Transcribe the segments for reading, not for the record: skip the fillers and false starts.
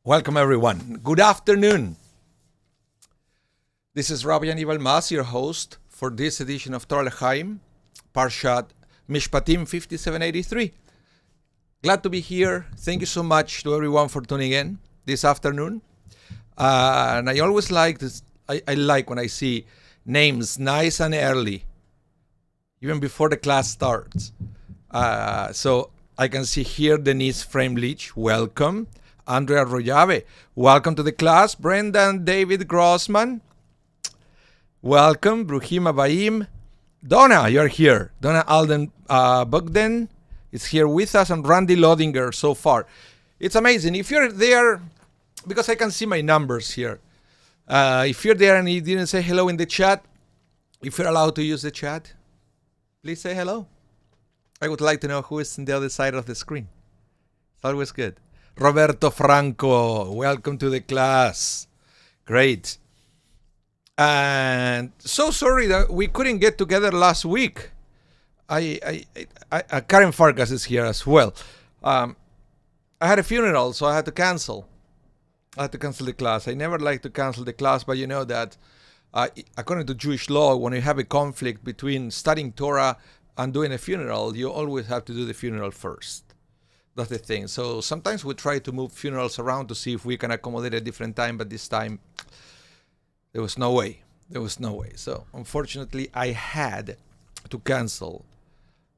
Welcome everyone. Good afternoon. This is Rabbi Anibal, your host for this edition of Torah L'Chaim, Parshat Mishpatim 5783. Glad to be here. Thank you so much to everyone for tuning in this afternoon. And I always like this. I like when I see names nice and early, even before the class starts. So I can see here Denise Framlich, welcome. Andrea Royave, welcome to the class. Brendan David Grossman, welcome. Bruhima Baim. Donna, you're here. Donna Alden Bogdan is here with us, and Randy Lodinger so far. It's amazing. If you're there, because I can see my numbers here. If you're there and you didn't say hello in the chat, if you're allowed to use the chat, please say hello. I would like to know who is on the other side of the screen. It's always good. Roberto Franco, welcome to the class. Great. And so sorry that we couldn't get together last week. Karen Farkas is here as well. I had a funeral, so I had to cancel. I had to cancel the class. I never like to cancel the class, but you know that according to Jewish law, when you have a conflict between studying Torah and doing a funeral, you always have to do the funeral first. That's the thing. So sometimes we try to move funerals around to see if we can accommodate a different time, but this time there was no way. There was no way. So unfortunately, I had to cancel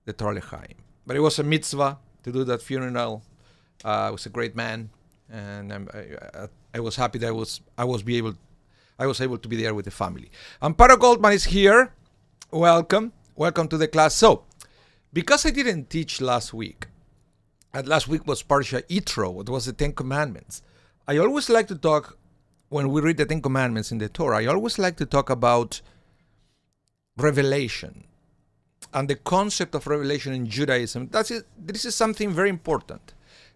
the Torah L'Chaim. But it was a mitzvah to do that funeral. It was a great man, and I was happy that I was able to be there with the family. Amparo Goldman is here. Welcome to the class. So, because I didn't teach last week, and last week was Parsha Yitro, it was the Ten Commandments. I always like to talk, when we read the Ten Commandments in the Torah, I always like to talk about revelation and the concept of revelation in Judaism. This is something very important.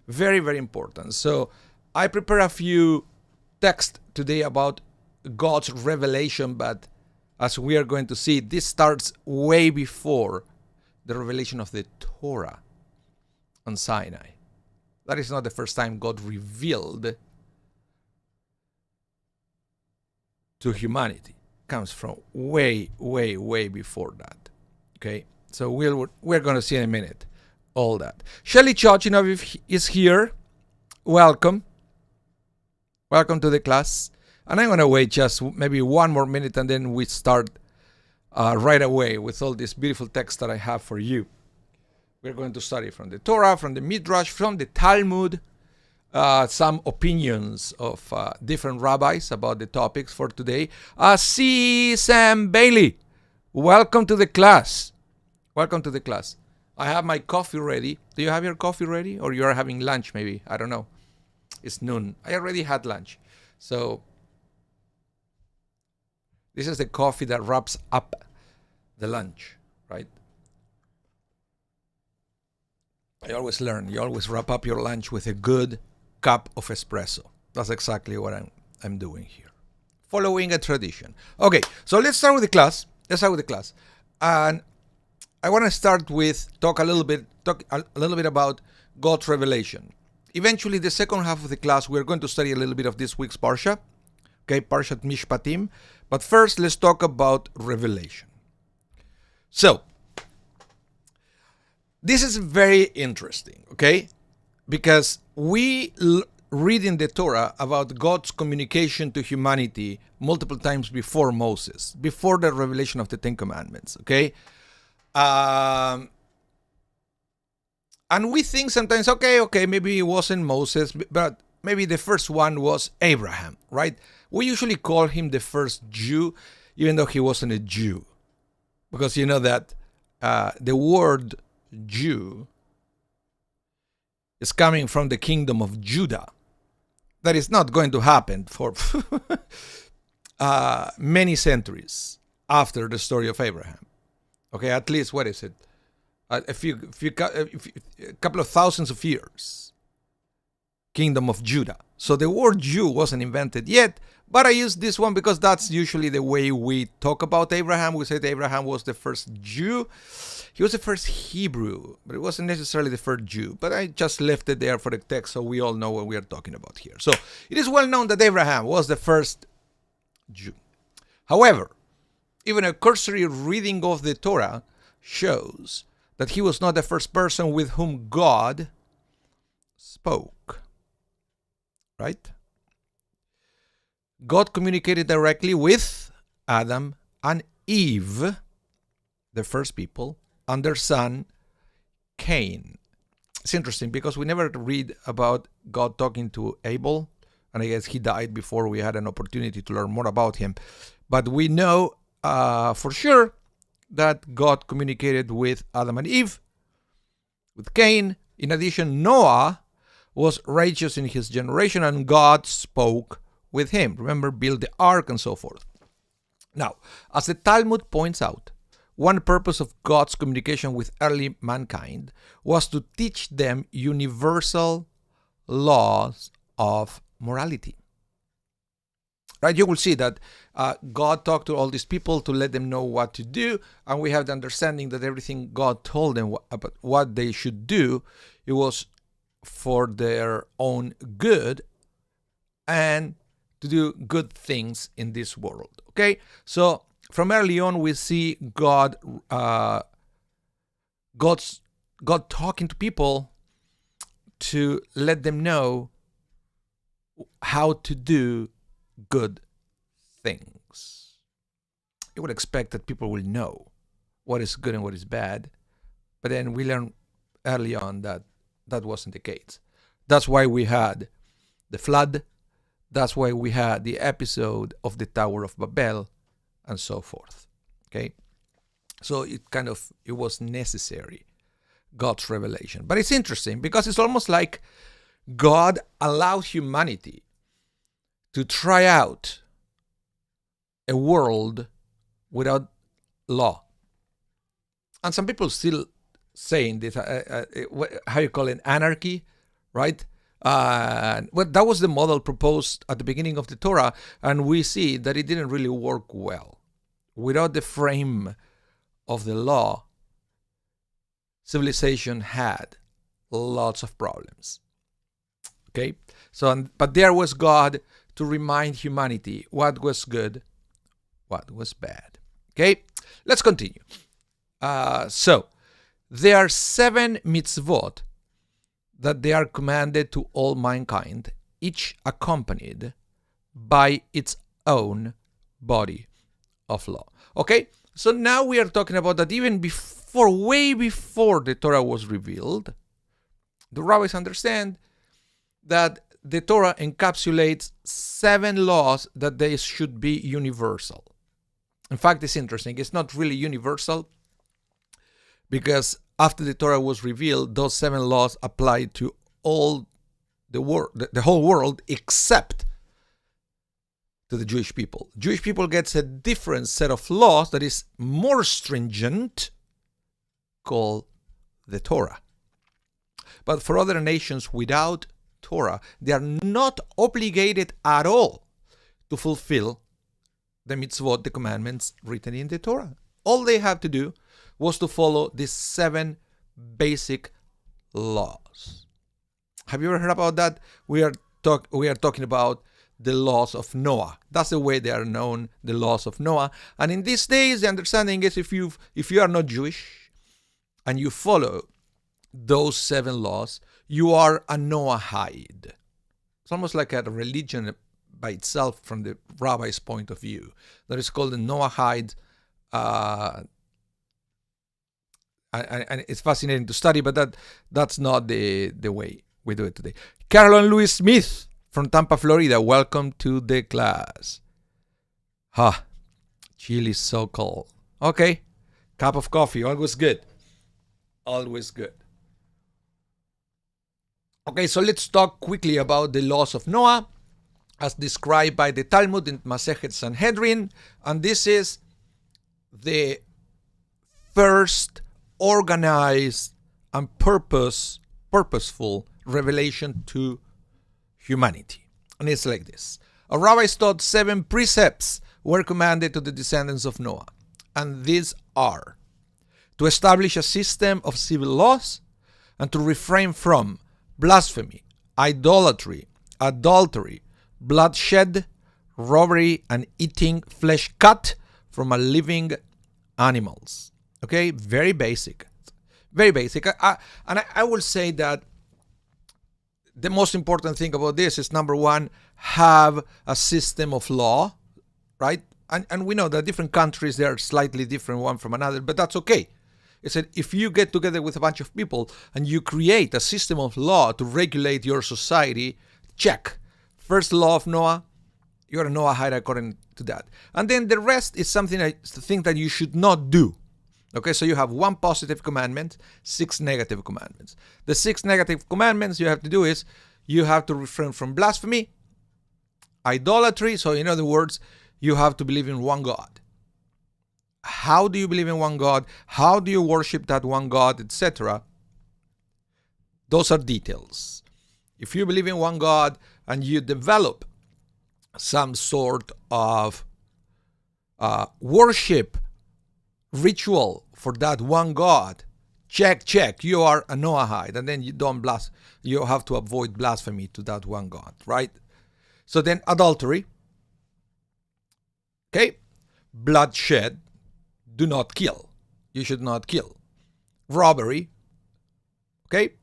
Very, very important. So I prepare a few texts today about God's revelation, but as we are going to see, this starts way before the revelation of the Torah on Sinai. That is not the first time God revealed to humanity. It comes from way, way, way before that. Okay, so we're going to see in a minute all that. Shelly Chochinov is here. Welcome to the class. And I'm going to wait just maybe one more minute, and then we start right away with all this beautiful text that I have for you. We're going to study from the Torah, from the Midrash, from the Talmud, some opinions of different rabbis about the topics for today. C. Sam Bailey, welcome to the class. Welcome to the class. I have my coffee ready. Do you have your coffee ready? Or you are having lunch maybe? I don't know. It's noon. I already had lunch. So this is the coffee that wraps up the lunch, right? I always learn. You always wrap up your lunch with a good cup of espresso. That's exactly what I'm doing here. Following a tradition. Okay, so let's start with the class. And I want to start with talk a little bit about God's revelation. Eventually, the second half of the class, we're going to study a little bit of this week's Parsha. Okay, Parshat Mishpatim. But first, let's talk about revelation. So, this is very interesting, okay? Because we read in the Torah about God's communication to humanity multiple times before Moses, before the revelation of the Ten Commandments, okay? And we think sometimes, okay, maybe it wasn't Moses, but maybe the first one was Abraham, right? We usually call him the first Jew, even though he wasn't a Jew. Because you know that the word Jew is coming from the kingdom of Judah. That is not going to happen for many centuries after the story of Abraham. Okay, at least, what is it? A couple of thousands of years. Kingdom of Judah. So the word Jew wasn't invented yet, but I use this one because that's usually the way we talk about Abraham. We said Abraham was the first Jew. He was the first Hebrew, but it wasn't necessarily the first Jew. But I just left it there for the text so we all know what we are talking about here. So it is well known that Abraham was the first Jew. However, even a cursory reading of the Torah shows that he was not the first person with whom God spoke. Right? God communicated directly with Adam and Eve, the first people, and their son, Cain. It's interesting because we never read about God talking to Abel, and I guess he died before we had an opportunity to learn more about him. But we know for sure that God communicated with Adam and Eve, with Cain. In addition, Noah was righteous in his generation, and God spoke with him. Remember, build the ark and so forth. Now, as the Talmud points out, one purpose of God's communication with early mankind was to teach them universal laws of morality. Right? You will see that God talked to all these people to let them know what to do, and we have the understanding that everything God told them about what they should do, it was for their own good and to do good things in this world. Okay? So from early on, we see God talking to people to let them know how to do good things. You would expect that people will know what is good and what is bad, but then we learn early on that that wasn't the case. That's why we had the flood. That's why we had the episode of the Tower of Babel and so forth. Okay? So it was necessary, God's revelation. But it's interesting because it's almost like God allowed humanity to try out a world without law. And some people still saying this, how you call it, anarchy, right? Well, that was the model proposed at the beginning of the Torah, and we see that it didn't really work well. Without the frame of the law, civilization had lots of problems. Okay? So, but there was God to remind humanity what was good, what was bad. Okay? Let's continue. So, there are 7 mitzvot that they are commanded to all mankind, each accompanied by its own body of law. Okay? So now we are talking about that even way before the Torah was revealed, the rabbis understand that the Torah encapsulates 7 laws that they should be universal. In fact, it's interesting. It's not really universal because after the Torah was revealed, those 7 laws applied to all the world, the whole world, except to the Jewish people. Jewish people gets a different set of laws that is more stringent, called the Torah. But for other nations without Torah, they are not obligated at all to fulfill the mitzvot, the commandments written in the Torah. All they have to do was to follow these 7 basic laws. Have you ever heard about that? We are talking about the laws of Noah. That's the way they are known, the laws of Noah. And in these days, the understanding is if you are not Jewish and you follow those 7 laws, you are a Noahide. It's almost like a religion by itself from the rabbi's point of view. That is called the Noahide. And it's fascinating to study, but that's not the way we do it today. Carolyn Louise Smith from Tampa, Florida, welcome to the class. Chile is so cold. Okay, cup of coffee, always good. Always good. Okay, so let's talk quickly about the laws of Noah as described by the Talmud in Masechet Sanhedrin. And this is the first organized and purposeful revelation to humanity. And it's like this. A rabbis taught 7 precepts were commanded to the descendants of Noah. And these are to establish a system of civil laws and to refrain from blasphemy, idolatry, adultery, bloodshed, robbery, and eating flesh cut from a living animals. Okay, very basic. Very basic. And I will say that the most important thing about this is, number one, have a system of law, right? And we know that different countries, they are slightly different one from another, but that's okay. It's that if you get together with a bunch of people and you create a system of law to regulate your society, check. First law of Noah, you're a Noahide according to that. And then the rest is the thing that you should not do. Okay, so you have 1 positive commandment, 6 negative commandments. The 6 negative commandments you have to do is, you have to refrain from blasphemy, idolatry, so in other words, you have to believe in one God. How do you believe in one God? How do you worship that one God, etc.? Those are details. If you believe in one God and you develop some sort of worship ritual for that one God, check, you are a Noahide, and then you have to avoid blasphemy to that one God, right? So then adultery, okay, bloodshed, do not kill. You should not kill. Robbery, okay,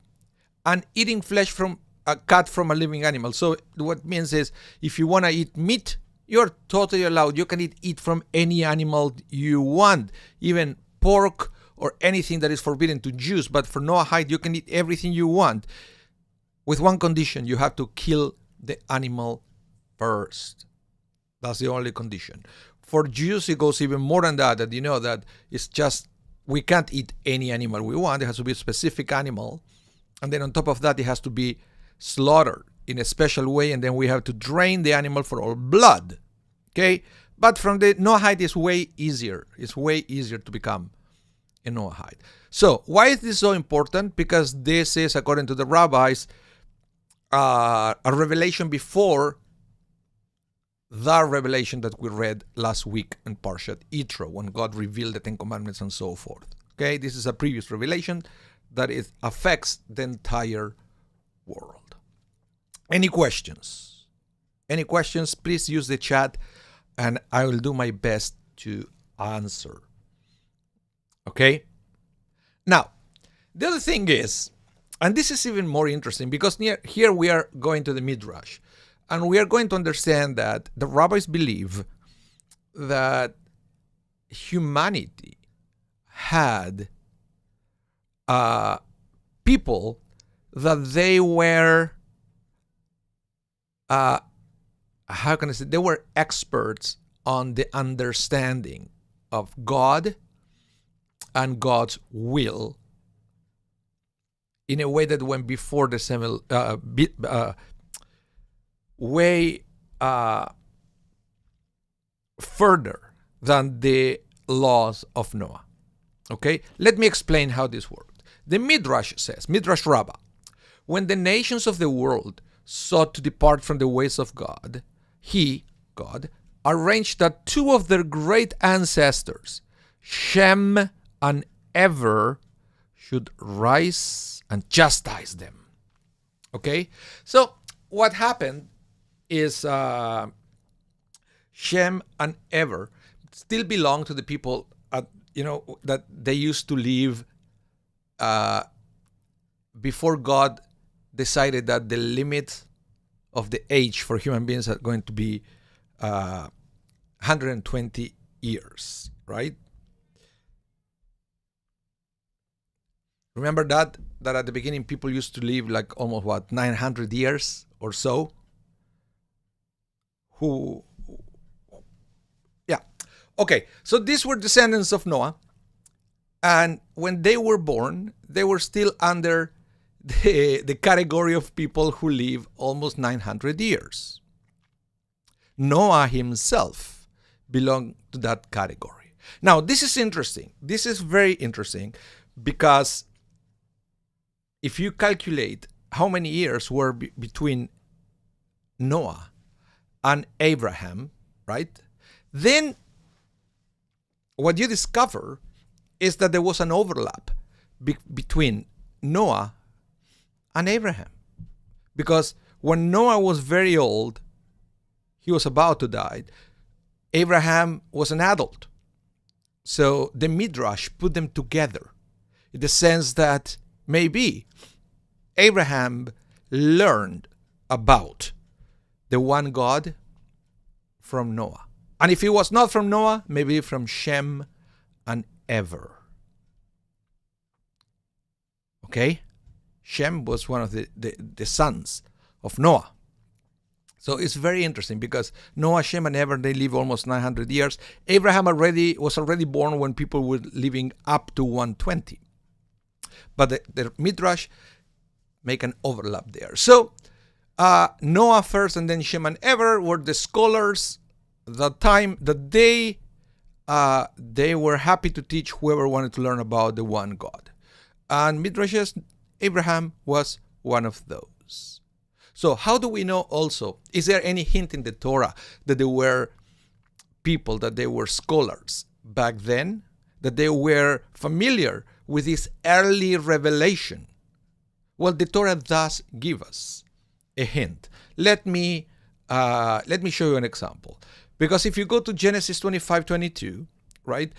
and eating flesh from a cut from a living animal. So what it means is, if you want to eat meat, you're totally allowed. You can eat from any animal you want, even pork or anything that is forbidden to Jews. But for Noahide, you can eat everything you want, with one condition: you have to kill the animal first. That's the only condition. For Jews, it goes even more than that. That you know that it's just, we can't eat any animal we want. It has to be a specific animal, and then on top of that, it has to be slaughtered in a special way, and then we have to drain the animal for all blood. Okay, but from the Noahide, is way easier. It's way easier to become a Noahide. So why is this so important? Because this is, according to the rabbis, a revelation before the revelation that we read last week in Parshat Yitro, when God revealed the 10 Commandments and so forth. Okay, this is a previous revelation that it affects the entire world. Any questions? Any questions? Please use the chat and I will do my best to answer. Okay? Now, the other thing is, and this is even more interesting, because here we are going to the Midrash, and we are going to understand that the rabbis believe that humanity had people that they were, how can I say, they were experts on the understanding of God and God's will in a way that went before the way further than the laws of Noah. Okay, let me explain how this worked. The Midrash says, Midrash Rabbah, when the nations of the world sought to depart from the ways of God, He, God, arranged that 2 of their great ancestors, Shem and Ever, should rise and chastise them. Okay, so what happened is Shem and Ever still belong to the people, that they used to live before God decided that the limit of the age for human beings are going to be 120 years, right? Remember that at the beginning people used to live like almost 900 years or so? Okay, so these were descendants of Noah, and when they were born, they were still under the category of people who live almost 900 years. Noah himself belonged to that category. Now, this is interesting. This is very interesting, because if you calculate how many years were between Noah and Abraham, right? Then what you discover is that there was an overlap between Noah and Abraham. Because when Noah was very old, he was about to die, Abraham was an adult. So the Midrash put them together in the sense that maybe Abraham learned about the one God from Noah. And if it was not from Noah, maybe from Shem and Ever. Okay? Shem was one of the sons of Noah. So it's very interesting because Noah, Shem, and Ever, they live almost 900 years. Abraham was already born when people were living up to 120. But the Midrash make an overlap there. So Noah first and then Shem and Ever were the scholars the time that they were happy to teach whoever wanted to learn about the one God. And Midrash says Abraham was one of those. So how do we know also, is there any hint in the Torah that there were people, that they were scholars back then, that they were familiar with this early revelation? Well, the Torah does give us a hint. Let me show you an example. Because if you go to Genesis 25:22, right,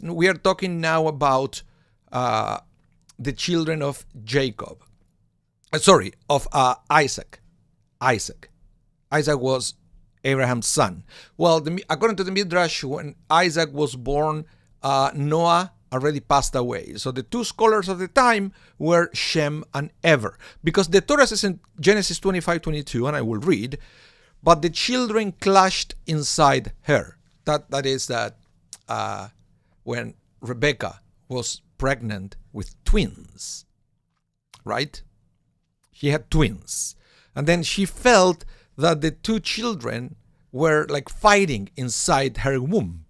we are talking now about the children of Jacob. Of Isaac. Isaac was Abraham's son. Well, according to the Midrash, when Isaac was born, Noah already passed away. So the two scholars of the time were Shem and Ever. Because the Torah says in Genesis 25:22, and I will read, but the children clashed inside her. That is when Rebecca was pregnant with twins, right? She had twins. And then she felt that the two children were like fighting inside her womb.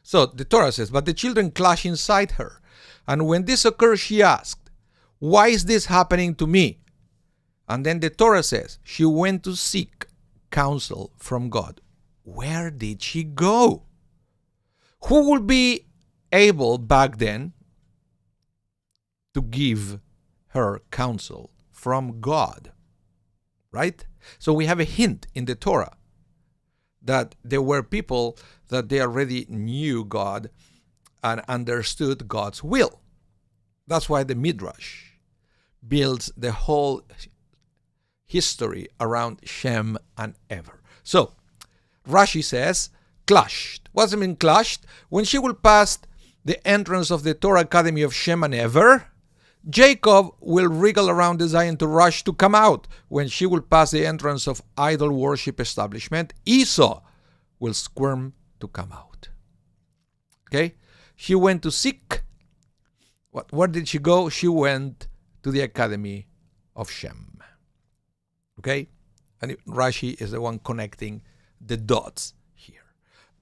So the Torah says, but the children clashed inside her. And when this occurred, she asked, why is this happening to me? And then the Torah says, she went to seek counsel from God. Where did she go? Who would be able back then to give her counsel from God? Right? So we have a hint in the Torah that there were people that they already knew God and understood God's will. That's why the Midrash builds the whole history around Shem and Ever. So Rashi says, clashed. What does it mean clashed? When she will pass the entrance of the Torah Academy of Shem and Ever, Jacob will wriggle around desiring to rush to come out. When she will pass the entrance of idol worship establishment, Esau will squirm to come out. Okay? She went to seek. Where did she go? She went to the Academy of Shem. Okay? And Rashi is the one connecting the dots here.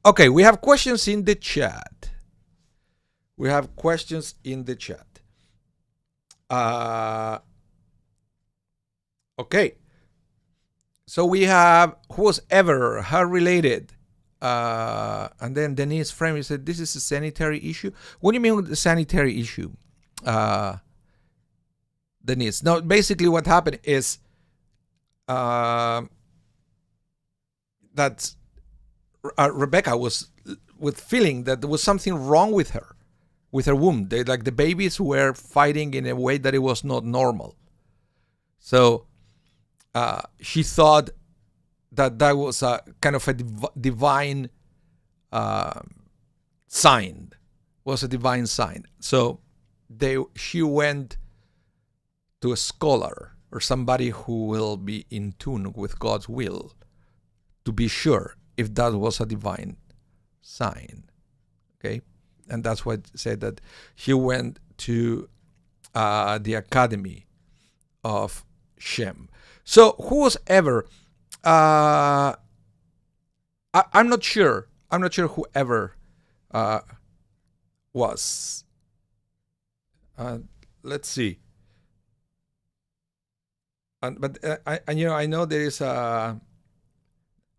Okay, we have questions in the chat. Okay. So we have who's ever, how related. And then Denise Frame said, this is a sanitary issue. What do you mean with the sanitary issue? Denise. No, basically what happened is that Rebecca was with feeling that there was something wrong with her womb. The babies were fighting in a way that it was not normal. So she thought that was a kind of a divine sign. Was a divine sign. So she went to a scholar or somebody who will be in tune with God's will to be sure if that was a divine sign. Okay? And that's why it said that she went to the Academy of Shem. So who was ever? I'm not sure. I'm not sure who ever was. Let's see. But I know there is a.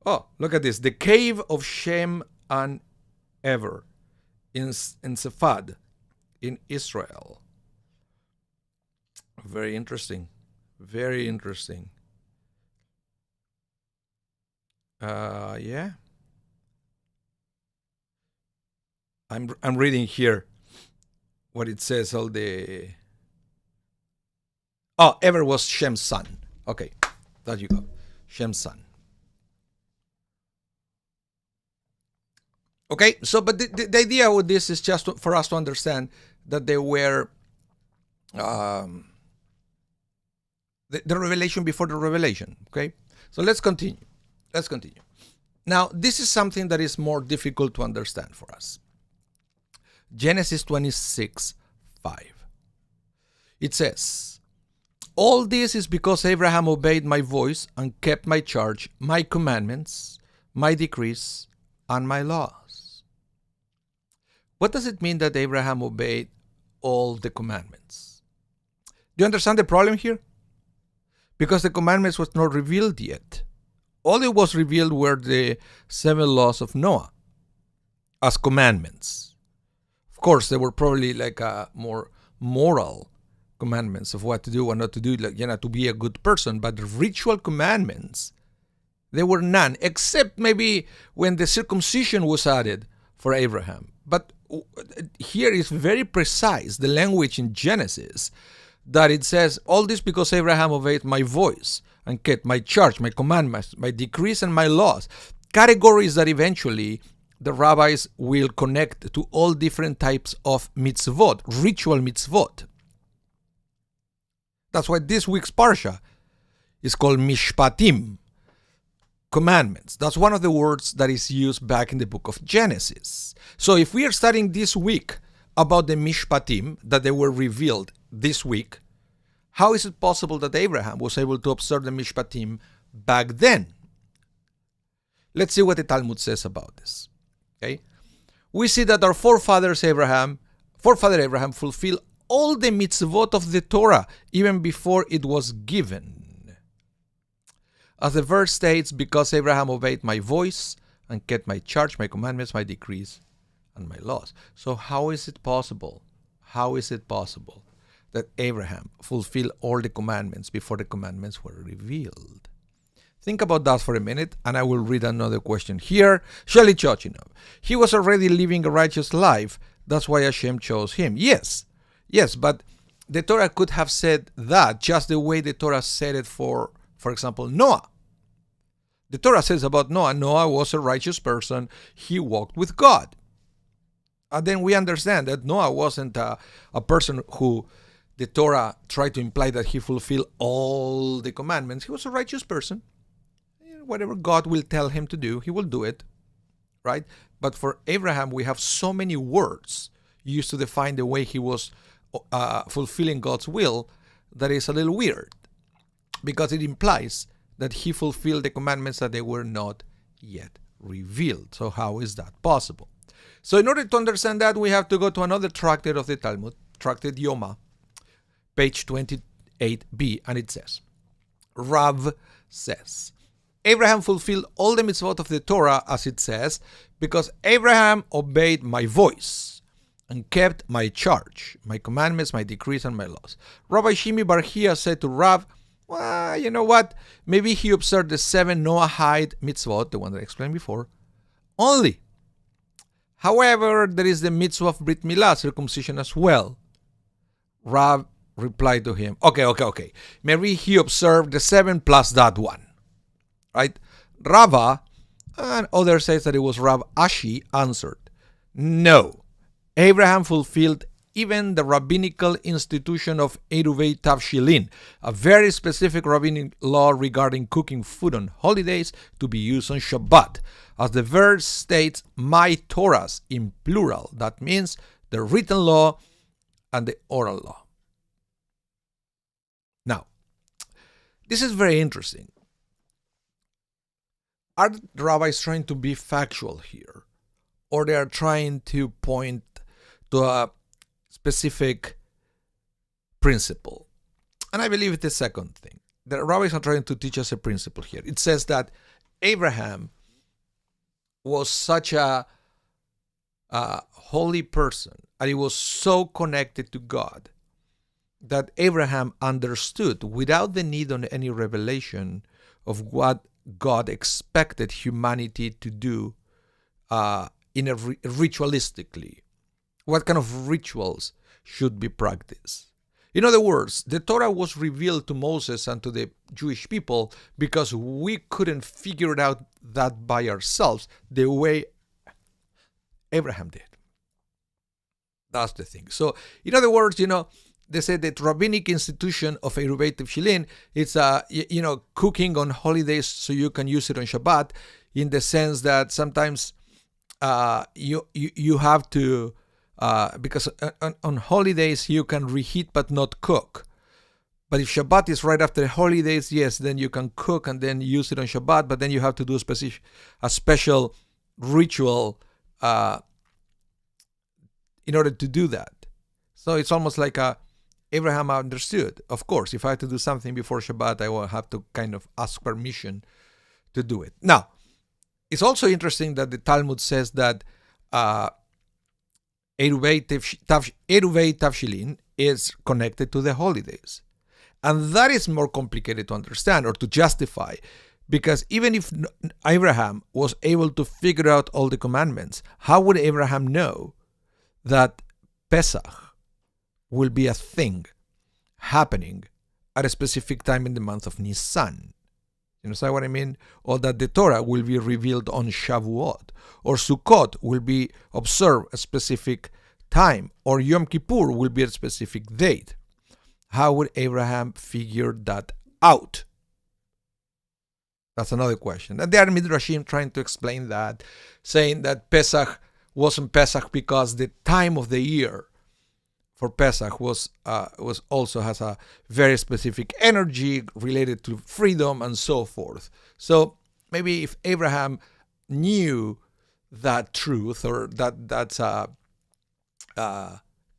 Oh, look at this! The cave of Shem and Ever in Safad, in Israel. Very interesting. Very interesting. Yeah. I'm reading here what it says. Ever was Shem's son. Okay, there you go. Shem's son. Okay, so but the idea with this is just for us to understand that they were the revelation before the revelation. Okay, so let's continue. Now, this is something that is more difficult to understand for us. Genesis 26:5. It says, all this is because Abraham obeyed my voice and kept my charge, my commandments, my decrees, and my laws. What does it mean that Abraham obeyed all the commandments? Do you understand the problem here? Because the commandments was not revealed yet. All it was revealed were the 7 laws of Noah as commandments. Of course, they were probably like a more moral commandments of what to do and not to do, like, to be a good person. But the ritual commandments, there were none, except maybe when the circumcision was added for Abraham. But here is very precise, the language in Genesis, that it says, all this because Abraham obeyed my voice and kept my charge, my commandments, my decrees, and my laws. Categories that eventually the rabbis will connect to all different types of mitzvot, ritual mitzvot. That's why this week's parsha is called Mishpatim, commandments. That's one of the words that is used back in the book of Genesis. So if we are studying this week about the Mishpatim, that they were revealed this week, how is it possible that Abraham was able to observe the Mishpatim back then? Let's see what the Talmud says about this. Okay, we see that our forefather Abraham fulfilled all the mitzvot of the Torah even before it was given. As the verse states, because Abraham obeyed my voice and kept my charge, my commandments, my decrees, and my laws. So how is it possible? That Abraham fulfilled all the commandments before the commandments were revealed? Think about that for a minute, and I will read another question here. Shelley Chochinov. He was already living a righteous life. That's why Hashem chose him. Yes, but the Torah could have said that just the way the Torah said it for example, Noah. The Torah says about Noah, Noah was a righteous person. He walked with God. And then we understand that Noah wasn't a person who the Torah tried to imply that he fulfilled all the commandments. He was a righteous person. Whatever God will tell him to do, he will do it, right? But for Abraham, we have so many words used to define the way he was fulfilling God's will that is a little weird, because it implies that he fulfilled the commandments that they were not yet revealed. So how is that possible? So in order to understand that, we have to go to another tractate of the Talmud, Tractate Yoma, page 28b, and it says, Rav says, Abraham fulfilled all the mitzvot of the Torah, as it says, because Abraham obeyed my voice and kept my charge, my commandments, my decrees, and my laws. Rabbi Shimi Bar Chia said to Rav, well, you know what? Maybe he observed the 7 Noahide mitzvot, the one that I explained before, only. However, there is the mitzvah of Brit Milah, circumcision as well. Rav replied to him, okay. Maybe he observed the 7 plus that one. Right? Rava, and others say that it was Rav Ashi, answered, no. Abraham fulfilled even the rabbinical institution of Eruvei Tavshilin, a very specific rabbinic law regarding cooking food on holidays to be used on Shabbat. As the verse states, my Torahs in plural. That means the written law and the oral law. Now, this is very interesting. Are the rabbis trying to be factual here? Or they are trying to point to a specific principle? And I believe it's the second thing. The rabbis are trying to teach us a principle here. It says that Abraham was such a holy person, and he was so connected to God, that Abraham understood, without the need of any revelation, of what God expected humanity to do ritualistically. What kind of rituals should be practiced? In other words, the Torah was revealed to Moses and to the Jewish people because we couldn't figure it out that by ourselves the way Abraham did. That's the thing. So, in other words, they say that rabbinic institution of Erubei Tefillin, it's cooking on holidays so you can use it on Shabbat, in the sense that sometimes you have to, because on holidays you can reheat but not cook. But if Shabbat is right after the holidays, yes, then you can cook and then use it on Shabbat, but then you have to do a special ritual in order to do that. So it's almost like Abraham understood. Of course, if I have to do something before Shabbat, I will have to kind of ask permission to do it. Now, it's also interesting that the Talmud says that Erubei Tavshilin is connected to the holidays. And that is more complicated to understand or to justify, because even if Abraham was able to figure out all the commandments, how would Abraham know that Pesach will be a thing happening at a specific time in the month of Nisan? You understand what I mean? Or that the Torah will be revealed on Shavuot, or Sukkot will be observed a specific time, or Yom Kippur will be a specific date. How would Abraham figure that out? That's another question. And there are Midrashim trying to explain that, saying that Pesach wasn't Pesach because the time of the year for Pesach was also has a very specific energy related to freedom and so forth. So maybe if Abraham knew that truth, or that's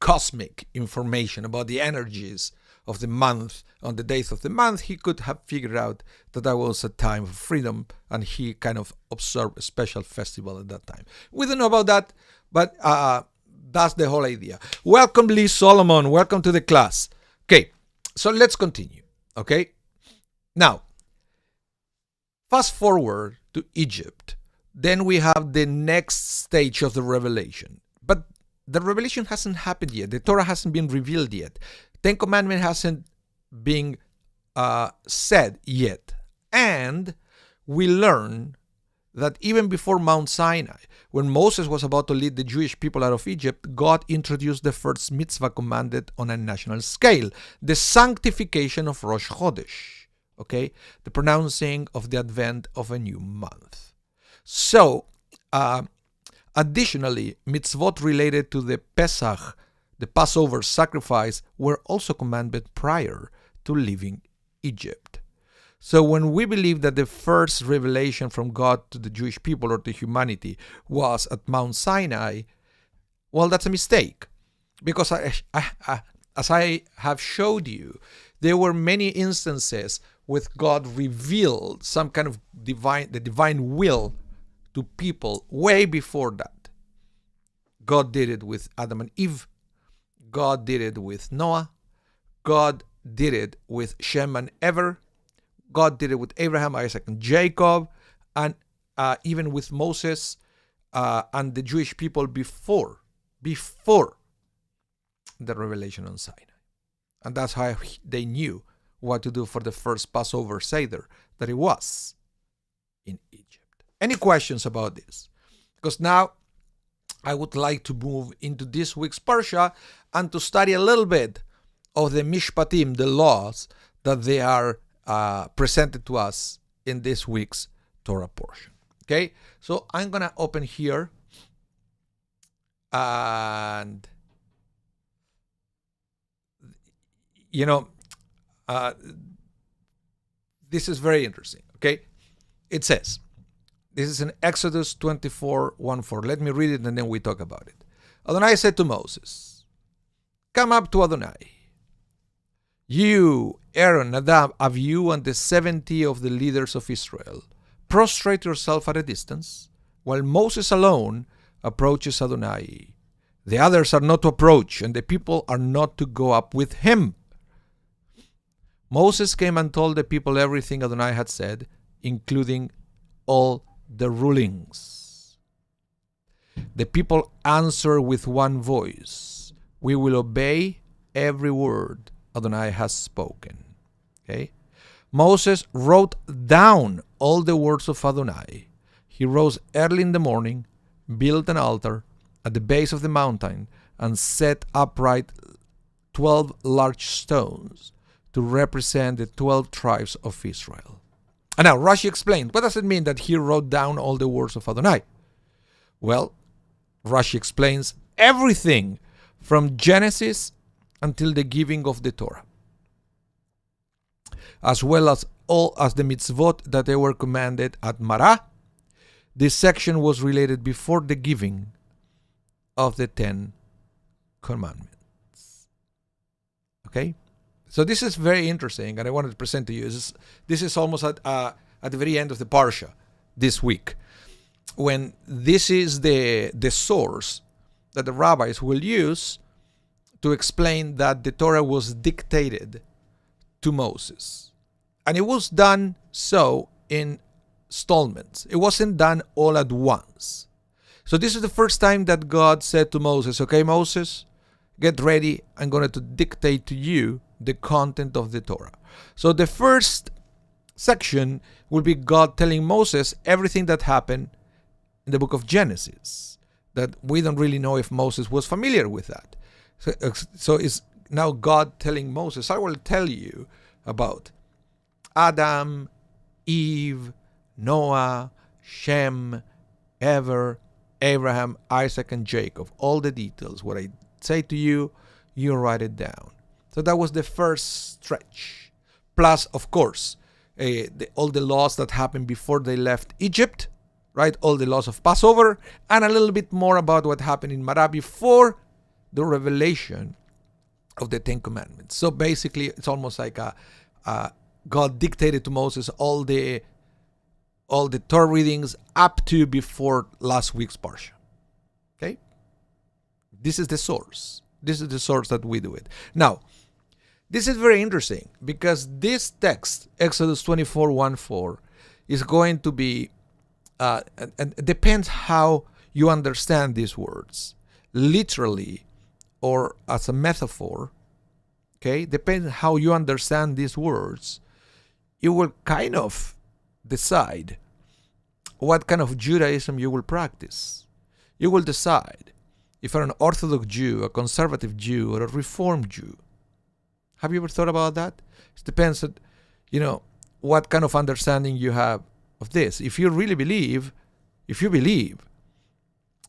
cosmic information about the energies of the month on the days of the month, he could have figured out that was a time of freedom, and he kind of observed a special festival at that time. We don't know about that, but that's the whole idea. Welcome, Lee Solomon. Welcome to the class. Okay, so let's continue. Okay, now fast forward to Egypt. Then we have the next stage of the revelation. But the revelation hasn't happened yet. The Torah hasn't been revealed yet. Ten Commandments hasn't been said yet. And we learn that even before Mount Sinai, when Moses was about to lead the Jewish people out of Egypt, God introduced the first mitzvah commanded on a national scale, the sanctification of Rosh Chodesh, okay? The pronouncing of the advent of a new month. So, additionally, mitzvot related to the Pesach, the Passover sacrifice, were also commanded prior to leaving Egypt. So when we believe that the first revelation from God to the Jewish people or to humanity was at Mount Sinai, well, that's a mistake. Because as I have showed you, there were many instances with God revealed some kind of the divine will to people way before that. God did it with Adam and Eve. God did it with Noah. God did it with Shem and Ever. God did it with Abraham, Isaac, and Jacob, and even with Moses and the Jewish people before the revelation on Sinai. And that's how they knew what to do for the first Passover Seder, that it was in Egypt. Any questions about this? Because now I would like to move into this week's Parsha and to study a little bit of the Mishpatim, the laws that they are presented to us in this week's Torah portion. Okay, so I'm going to open here, and this is very interesting. Okay, it says, this is in Exodus 24:1-4. Let me read it and then we talk about it. Adonai said to Moses, "Come up to Adonai, you, Aaron, Nadab, Avihu, and the 70 of the leaders of Israel. Prostrate yourself at a distance, while Moses alone approaches Adonai. The others are not to approach, and the people are not to go up with him." Moses came and told the people everything Adonai had said, including all the rulings. The people answered with one voice, "We will obey every word Adonai has spoken. Okay? Moses wrote down all the words of Adonai. He rose early in the morning, built an altar at the base of the mountain, and set upright 12 large stones to represent the 12 tribes of Israel. And now Rashi explained, what does it mean that he wrote down all the words of Adonai? Well, Rashi explains everything from Genesis until the giving of the Torah, as well as all as the mitzvot that they were commanded at Marah. This section was related before the giving of the 10 commandments. Okay? So this is very interesting, and I wanted to present to you. This is almost at the very end of the Parsha this week, when this is the source that the rabbis will use to explain that the Torah was dictated to Moses. And it was done so in installments. It wasn't done all at once. So this is the first time that God said to Moses, okay, Moses, get ready. I'm going to dictate to you the content of the Torah. So the first section will be God telling Moses everything that happened in the book of Genesis, that we don't really know if Moses was familiar with that. So it's now God telling Moses, I will tell you about Adam, Eve, Noah, Shem, Ever, Abraham, Isaac, and Jacob. All the details. What I say to you, you write it down. So that was the first stretch. Plus, of course, all the laws that happened before they left Egypt, right? All the laws of Passover, and a little bit more about what happened in Marah before the revelation of the 10 Commandments. So basically, it's almost like God dictated to Moses all the Torah readings up to before last week's Parsha. Okay? This is the source. This is the source that we do it. Now, this is very interesting because this text, Exodus 24:1-4, is going to be, and it depends how you understand these words, literally or as a metaphor. Okay? Depends how you understand these words. You will kind of decide what kind of Judaism you will practice. You will decide if you're an Orthodox Jew, a conservative Jew, or a Reformed Jew. Have you ever thought about that? It depends on, what kind of understanding you have of this. If you believe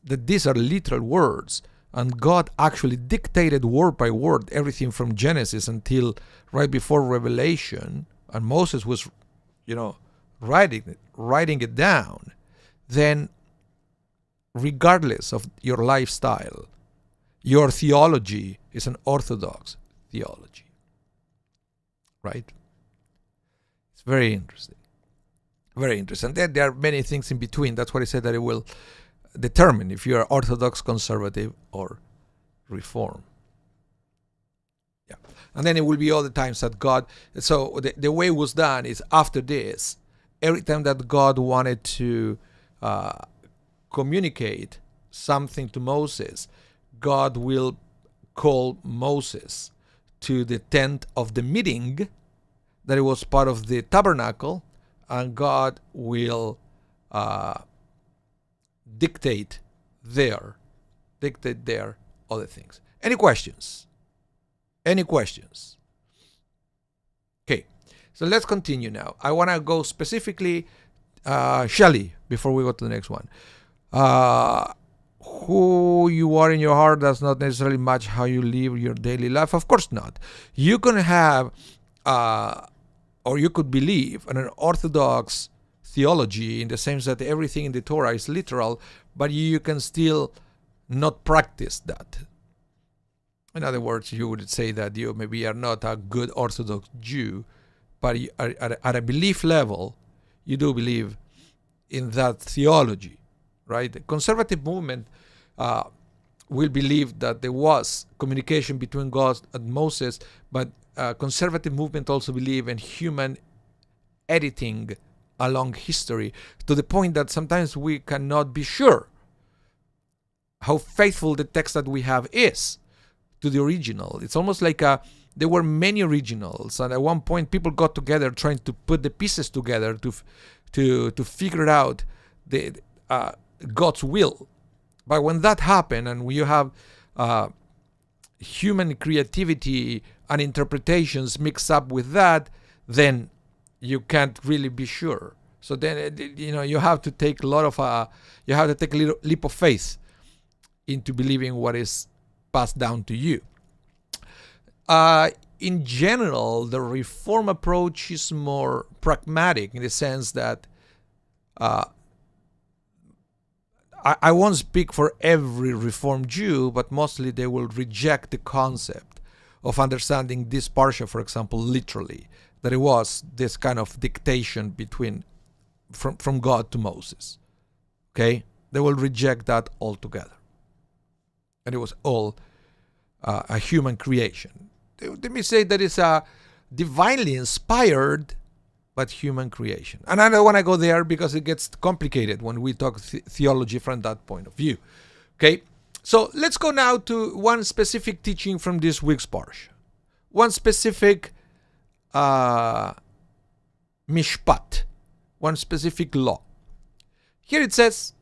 that these are literal words, and God actually dictated word by word everything from Genesis until right before Revelation, and Moses was, writing it down, then regardless of your lifestyle, your theology is an Orthodox theology. Right? It's very interesting. Very interesting. Then there are many things in between. That's what I said, that it will determine if you are Orthodox, conservative, or Reform. Yeah. And then it will be all the times that God... So the way it was done is after this, every time that God wanted to communicate something to Moses, God will call Moses to the tent of the meeting, that it was part of the tabernacle, and God will dictate there other things. Any questions? Okay, so let's continue now. I want to go specifically, Shelley, before we go to the next one. Who you are in your heart does not necessarily match how you live your daily life. Of course not. You can have, or you could believe in an Orthodox theology in the sense that everything in the Torah is literal, but you can still not practice that. In other words, you would say that you maybe are not a good Orthodox Jew, but at a belief level, you do believe in that theology, right? The conservative movement will believe that there was communication between God and Moses, but conservative movement also believe in human editing along history, to the point that sometimes we cannot be sure how faithful the text that we have is to the original. It's almost like there were many originals, and at one point people got together trying to put the pieces together to figure out the God's will. But when that happened, and when you have human creativity and interpretations mixed up with that, then you can't really be sure. So then, you have to take a little leap of faith into believing what is passed down to you. In general, the Reform approach is more pragmatic in the sense that I won't speak for every Reformed Jew, but mostly they will reject the concept of understanding this parsha, for example, literally, that it was this kind of dictation from God to Moses. Okay? They will reject that altogether. And it was all a human creation. Let me say that it's a divinely inspired but human creation. And I don't want to go there because it gets complicated when we talk theology from that point of view. Okay? So let's go now to one specific teaching from this week's parsha. One specific mishpat. One specific law. Here it says,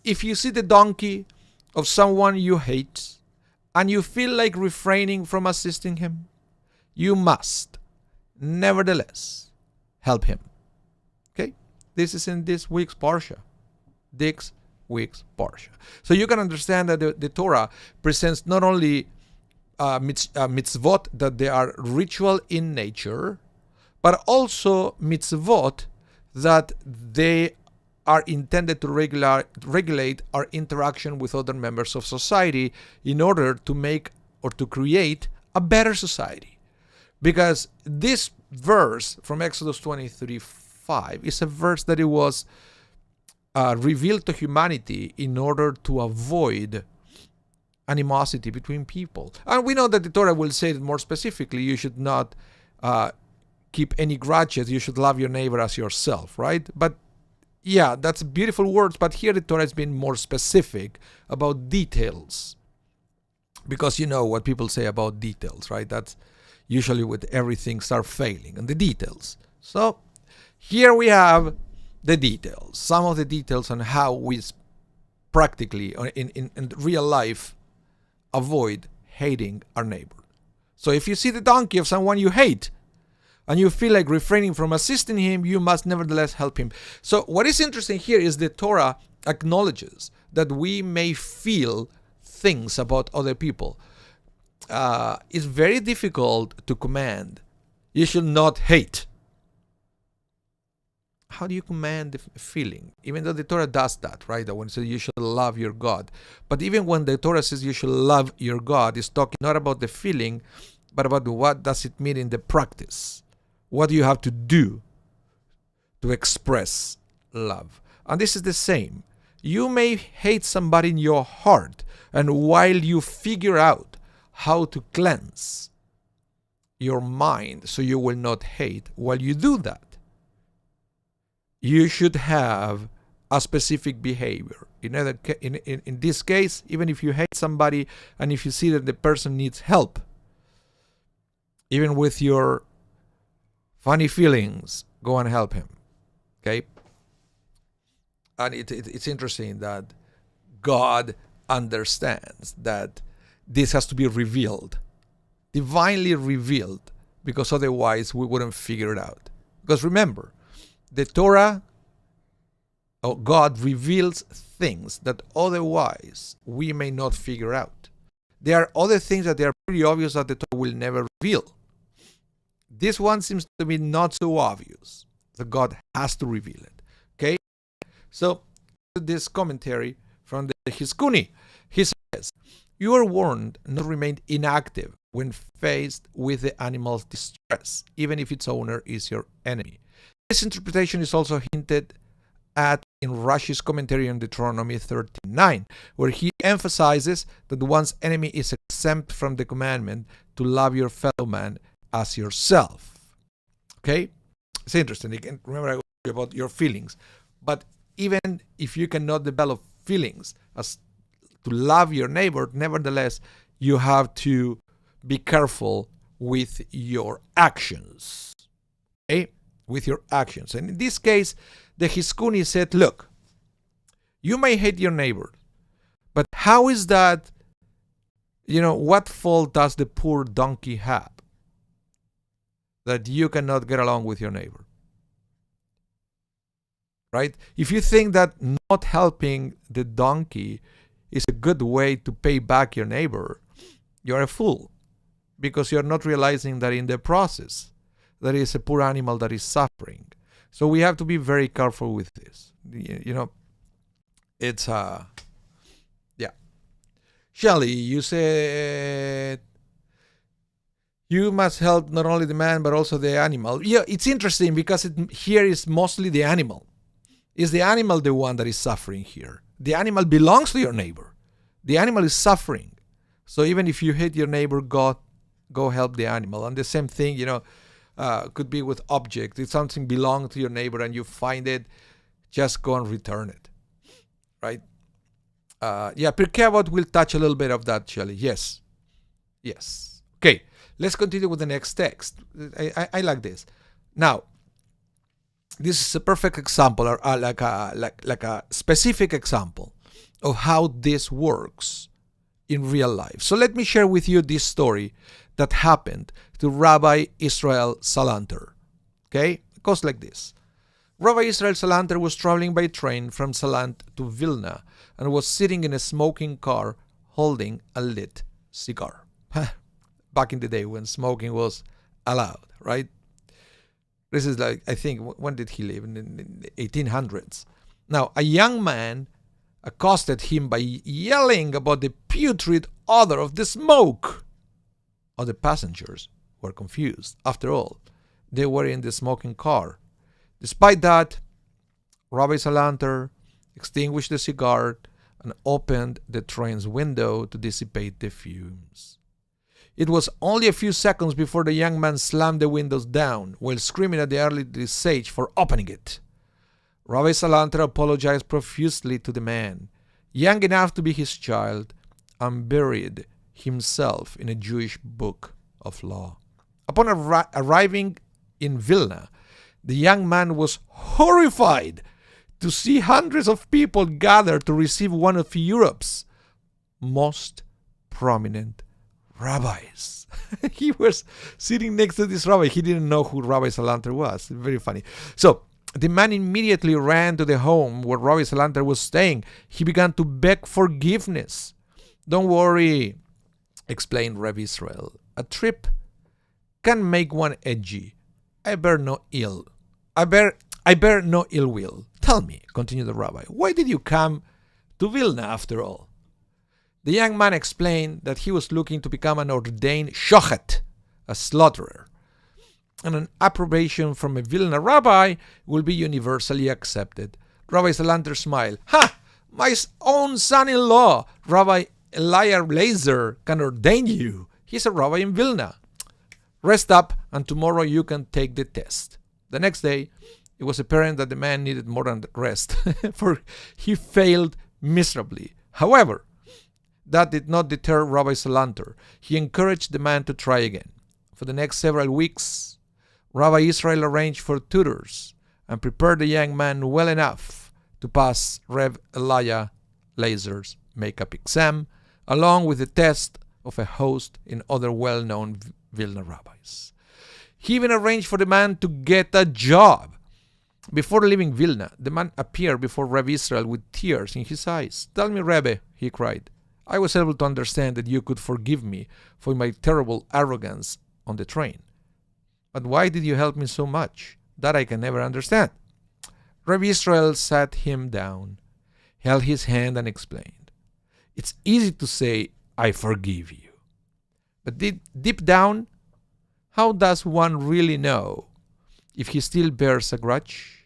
if you see the donkey of someone you hate, and you feel like refraining from assisting him, you must, nevertheless, help him. Okay? This is in this week's parsha. This week's parsha. So you can understand that the Torah presents not only mitzvot, that they are ritual in nature, but also mitzvot that they are intended to regulate our interaction with other members of society in order to make or to create a better society. Because this verse from Exodus 23:5 is a verse that it was revealed to humanity in order to avoid animosity between people. And we know that the Torah will say it more specifically, you should not keep any grudges, you should love your neighbor as yourself, right? But yeah, that's beautiful words, but here the Torah has been more specific about details. Because you know what people say about details, right? That's usually with everything start failing, and the details. So here we have the details, some of the details on how we practically, in real life, avoid hating our neighbor. So if you see the donkey of someone you hate, and you feel like refraining from assisting him, you must nevertheless help him. So what is interesting here is the Torah acknowledges that we may feel things about other people. It's very difficult to command. You should not hate. How do you command the feeling? Even though the Torah does that, right? When it says you should love your God. But even when the Torah says you should love your God, it's talking not about the feeling, but about what does it mean in the practice. What do you have to do to express love? And this is the same. You may hate somebody in your heart, and while you figure out how to cleanse your mind so you will not hate, while you do that, you should have a specific behavior. In this case, even if you hate somebody and if you see that the person needs help, even with your funny feelings, go and help him. Okay? And it's interesting that God understands that this has to be revealed, divinely revealed, because otherwise we wouldn't figure it out. Because remember, the Torah, God reveals things that otherwise we may not figure out. There are other things that they are pretty obvious that the Torah will never reveal. This one seems to be not so obvious, that God has to reveal it. Okay? So, this commentary from the Hiskuni, he says, you are warned not to remain inactive when faced with the animal's distress, even if its owner is your enemy. This interpretation is also hinted at in Rashi's commentary on Deuteronomy 13:9, where he emphasizes that one's enemy is exempt from the commandment to love your fellow man as yourself. Okay? It's interesting. Again, remember I told you about your feelings. But even if you cannot develop feelings as to love your neighbor, nevertheless, you have to be careful with your actions. Okay? With your actions. And in this case, the Hiskuni said, look, you may hate your neighbor, but how is that, what fault does the poor donkey have that you cannot get along with your neighbor? Right? If you think that not helping the donkey is a good way to pay back your neighbor, you're a fool, because you're not realizing that in the process, there is a poor animal that is suffering. So we have to be very careful with this. It's yeah. Shelley, you said you must help not only the man but also the animal. Yeah, it's interesting because here is mostly the animal. Is the animal the one that is suffering here? The animal belongs to your neighbor. The animal is suffering. So even if you hate your neighbor, go help the animal. And the same thing, could be with objects. If something belongs to your neighbor and you find it, just go and return it. Right? Pirkei Avot will touch a little bit of that, Shelley. Yes. Okay, let's continue with the next text. I like this. Now, this is a perfect example, or like a specific example of how this works in real life. So let me share with you this story that happened to Rabbi Israel Salanter. Okay? It goes like this. Rabbi Israel Salanter was traveling by train from Salant to Vilna and was sitting in a smoking car holding a lit cigar. Back in the day when smoking was allowed, right? This is like, I think, when did he live? In the 1800s. Now, a young man accosted him by yelling about the putrid odor of the smoke. Other passengers were confused. After all, they were in the smoking car. Despite that, Rabbi Salanter extinguished the cigar and opened the train's window to dissipate the fumes. It was only a few seconds before the young man slammed the windows down while screaming at the elderly sage for opening it. Rabbi Salanter apologized profusely to the man, young enough to be his child, and buried himself in a Jewish book of law. Upon arriving in Vilna, the young man was horrified to see hundreds of people gather to receive one of Europe's most prominent rabbis. He was sitting next to this rabbi. He didn't know who Rabbi Salanter was. Very funny. So the man immediately ran to the home where Rabbi Salanter was staying. He began to beg forgiveness. Don't worry, explained Rabbi Israel. A trip can make one edgy. I bear no ill will. Tell me, continued the rabbi, why did you come to Vilna after all? The young man explained that he was looking to become an ordained shochet, a slaughterer, and an approbation from a Vilna rabbi will be universally accepted. Rabbi Salanter smiled. Ha! My own son-in-law, Rabbi Eliar Lazer, can ordain you. He's a rabbi in Vilna. Rest up, and tomorrow you can take the test. The next day, it was apparent that the man needed more than rest, for he failed miserably. However, that did not deter Rabbi Salanter. He encouraged the man to try again. For the next several weeks, Rabbi Israel arranged for tutors and prepared the young man well enough to pass Rev Elijah Lazer's makeup exam, along with the test of a host in other well-known Vilna rabbis. He even arranged for the man to get a job. Before leaving Vilna, the man appeared before Rabbi Israel with tears in his eyes. Tell me, Rebbe, he cried, I was able to understand that you could forgive me for my terrible arrogance on the train. But why did you help me so much? That I can never understand. Rabbi Israel sat him down, held his hand and explained. It's easy to say, I forgive you. But deep down, how does one really know if he still bears a grudge?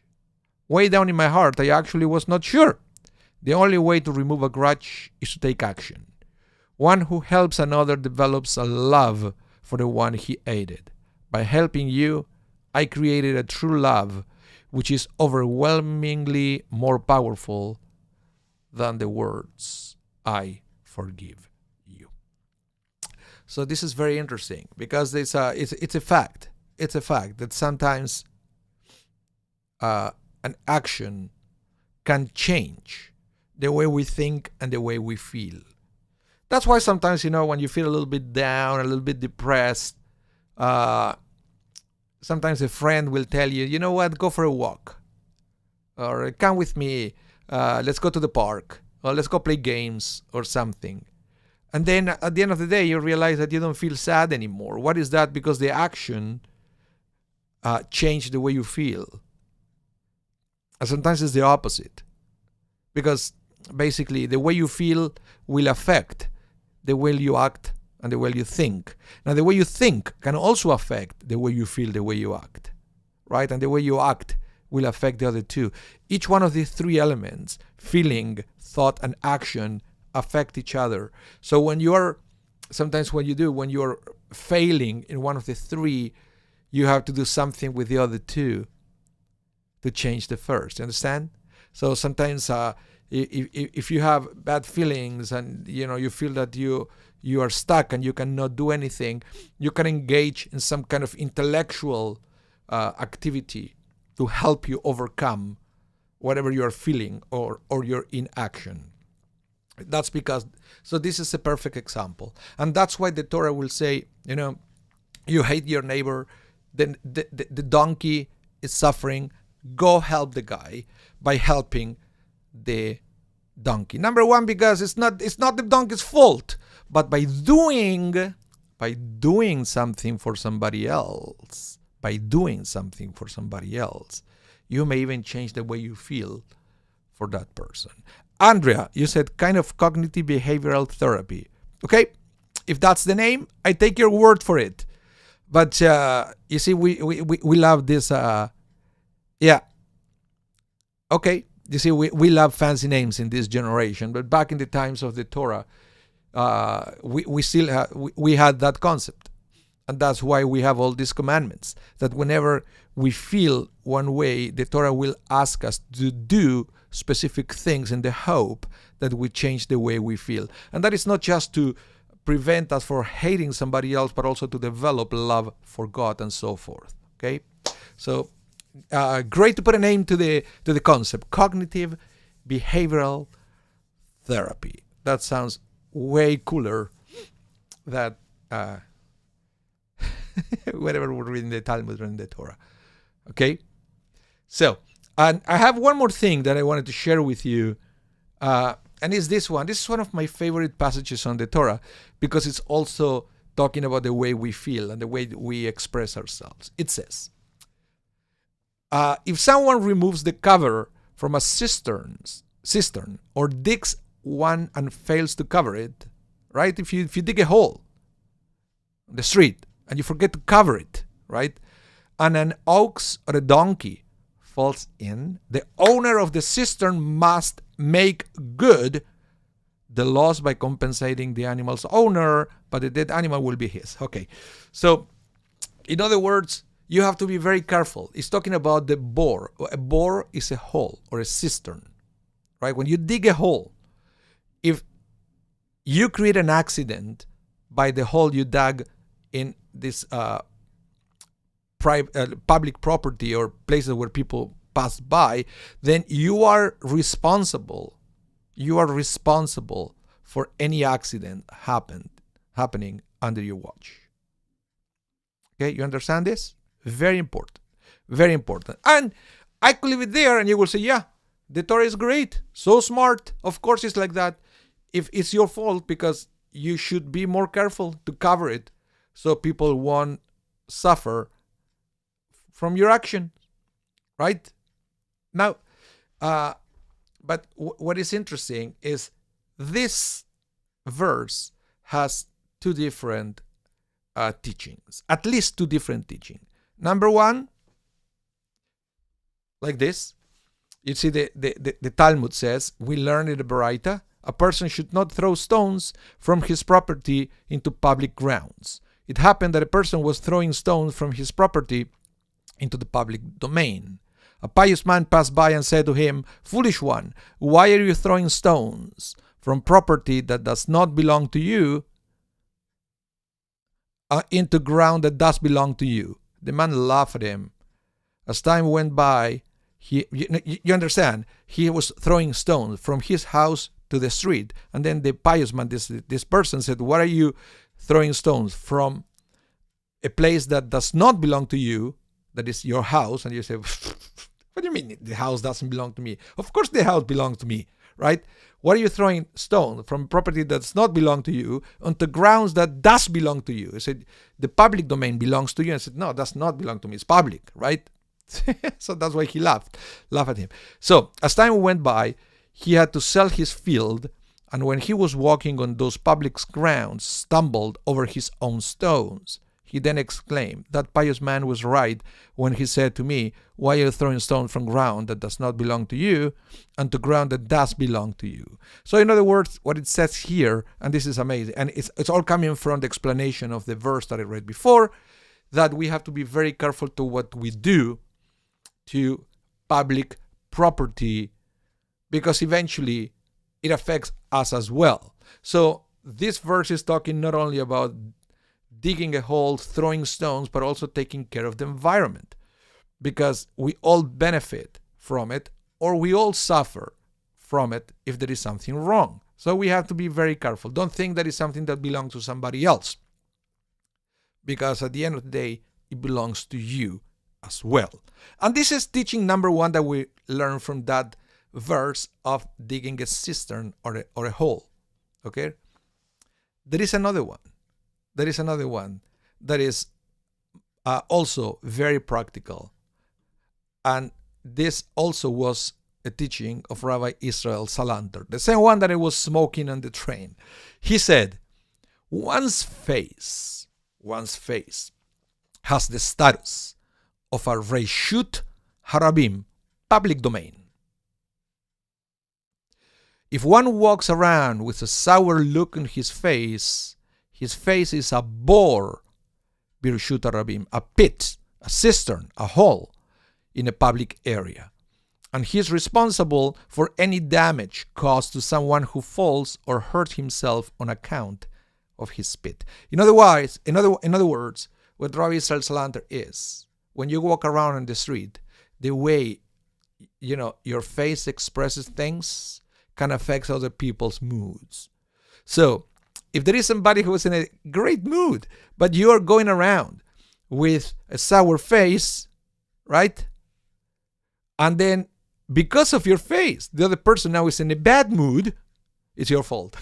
Way down in my heart, I actually was not sure. The only way to remove a grudge is to take action. One who helps another develops a love for the one he aided. By helping you, I created a true love, which is overwhelmingly more powerful than the words, I forgive you. So this is very interesting because it's a fact. It's a fact that sometimes an action can change the way we think and the way we feel. That's why sometimes, when you feel a little bit down, a little bit depressed, sometimes a friend will tell you, you know what, go for a walk. Or come with me, let's go to the park. Or let's go play games or something. And then at the end of the day, you realize that you don't feel sad anymore. What is that? Because the action changed the way you feel. And sometimes it's the opposite. Because basically the way you feel will affect the way you act and the way you think. Now the way you think can also affect the way you feel, the way you act. Right? And the way you act will affect the other two. Each one of these three elements, feeling, thought, and action, affect each other. So when you're failing in one of the three, you have to do something with the other two to change the first. You understand? So sometimes if you have bad feelings and you feel that you are stuck and you cannot do anything, you can engage in some kind of intellectual activity to help you overcome whatever you are feeling or you're in action. That's because, so this is a perfect example. And that's why the Torah will say, you hate your neighbor, then the donkey is suffering, go help the guy by helping the donkey. Number one, because it's not the donkey's fault, but by doing something for somebody else, you may even change the way you feel for that person. Andrea, you said kind of cognitive behavioral therapy. Okay, if that's the name, I take your word for it. But you see, we love this. Yeah. Okay, you see, we love fancy names in this generation. But back in the times of the Torah, we had that concept. And that's why we have all these commandments, that whenever we feel one way, the Torah will ask us to do specific things in the hope that we change the way we feel. And that is not just to prevent us from hating somebody else, but also to develop love for God and so forth. Okay? So, great to put a name to the concept, cognitive behavioral therapy. That sounds way cooler than whatever we're reading the Talmud or in the Torah. Okay? So, and I have one more thing that I wanted to share with you, and it's this one. This is one of my favorite passages on the Torah because it's also talking about the way we feel and the way we express ourselves. It says, if someone removes the cover from a cistern or digs one and fails to cover it, right? If you dig a hole on the street and you forget to cover it, right? And an ox or a donkey falls in, the owner of the cistern must make good the loss by compensating the animal's owner, but the dead animal will be his. Okay, so in other words, you have to be very careful. It's talking about the bore. A bore is a hole or a cistern, right? When you dig a hole, if you create an accident by the hole you dug in this public property or places where people pass by, then you are responsible. You are responsible for any accident happening under your watch. Okay, you understand this? Very important. Very important. And I could leave it there and you will say, yeah, the Torah is great. So smart. Of course it's like that. If it's your fault, because you should be more careful to cover it so people won't suffer from your action. Right? Now, but what is interesting is this verse has two different teachings, at least two different teachings. Number one, like this, you see the Talmud says, we learn in the Baraita, a person should not throw stones from his property into public grounds. It happened that a person was throwing stones from his property into the public domain. A pious man passed by and said to him, foolish one, why are you throwing stones from property that does not belong to you? into ground that does belong to you. The man laughed at him. As time went by, you understand, he was throwing stones from his house to the street. And then the pious man, this person said, "What are you throwing stones from a place that does not belong to you, that is your house?" And you say, "What do you mean the house doesn't belong to me? Of course the house belongs to me, right? What are you throwing stones from property that does not belong to you onto grounds that does belong to you?" He said, "The public domain belongs to you." And I said, "No, it does not belong to me. It's public, right?" So that's why he laughed at him. So as time went by, he had to sell his field. And when he was walking on those public grounds, stumbled over his own stones. He then exclaimed, "That pious man was right when he said to me, 'Why are you throwing stones from ground that does not belong to you and to ground that does belong to you?'" So in other words, what it says here, and this is amazing, and it's all coming from the explanation of the verse that I read before, that we have to be very careful to what we do to public property, because eventually it affects us as well. So this verse is talking not only about digging a hole, throwing stones, but also taking care of the environment, because we all benefit from it, or we all suffer from it if there is something wrong. So we have to be very careful. Don't think that is something that belongs to somebody else, because at the end of the day, it belongs to you as well. And this is teaching number one that we learn from that verse of digging a cistern or a hole. Okay? There is another one. That is also very practical. And this also was a teaching of Rabbi Israel Salanter, the same one that I was smoking on the train. He said, one's face has the status of a Reshut Harabim, public domain. If one walks around with a sour look on his face is a bore, Birshut Harabim, a pit, a cistern, a hole in a public area. And he is responsible for any damage caused to someone who falls or hurts himself on account of his pit. In other words, what Rabbi Israel Salanter is, when you walk around on the street, the way your face expresses things can affect other people's moods. So if there is somebody who is in a great mood, but you are going around with a sour face, right? And then because of your face, the other person now is in a bad mood, it's your fault.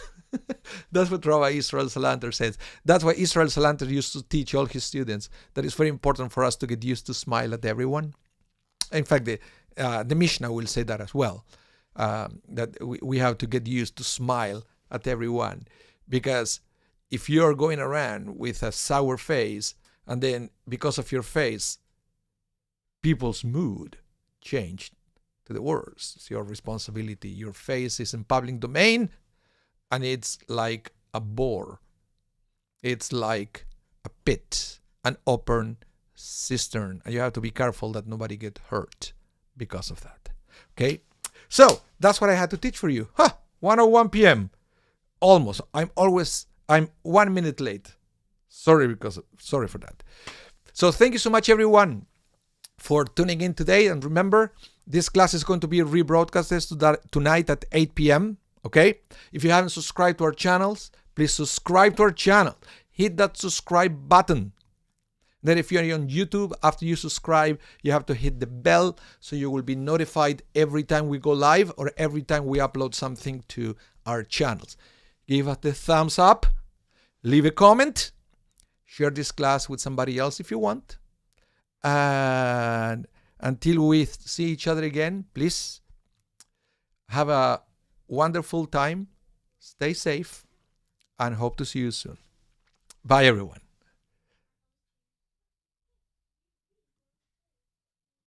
That's what Rabbi Israel Salanter says. That's why Israel Salanter used to teach all his students that it's very important for us to get used to smile at everyone. In fact, the Mishnah will say that as well, that we have to get used to smile at everyone. Because if you're going around with a sour face, and then because of your face, people's mood changed to the worse, it's your responsibility. Your face is in public domain, and it's like a bore. It's like a pit, an open cistern. And you have to be careful that nobody get hurt because of that. Okay? So, that's what I had to teach for you. 1:01 p.m. Almost. I'm 1 minute late. Sorry for that. So, thank you so much, everyone, for tuning in today. And remember, this class is going to be rebroadcasted tonight at 8 p.m. Okay? If you haven't subscribed to our channels, please subscribe to our channel. Hit that subscribe button. Then if you're on YouTube, after you subscribe, you have to hit the bell so you will be notified every time we go live or every time we upload something to our channels. Give us the thumbs up, leave a comment, share this class with somebody else if you want. And until we see each other again, please have a wonderful time, stay safe, and hope to see you soon. Bye, everyone.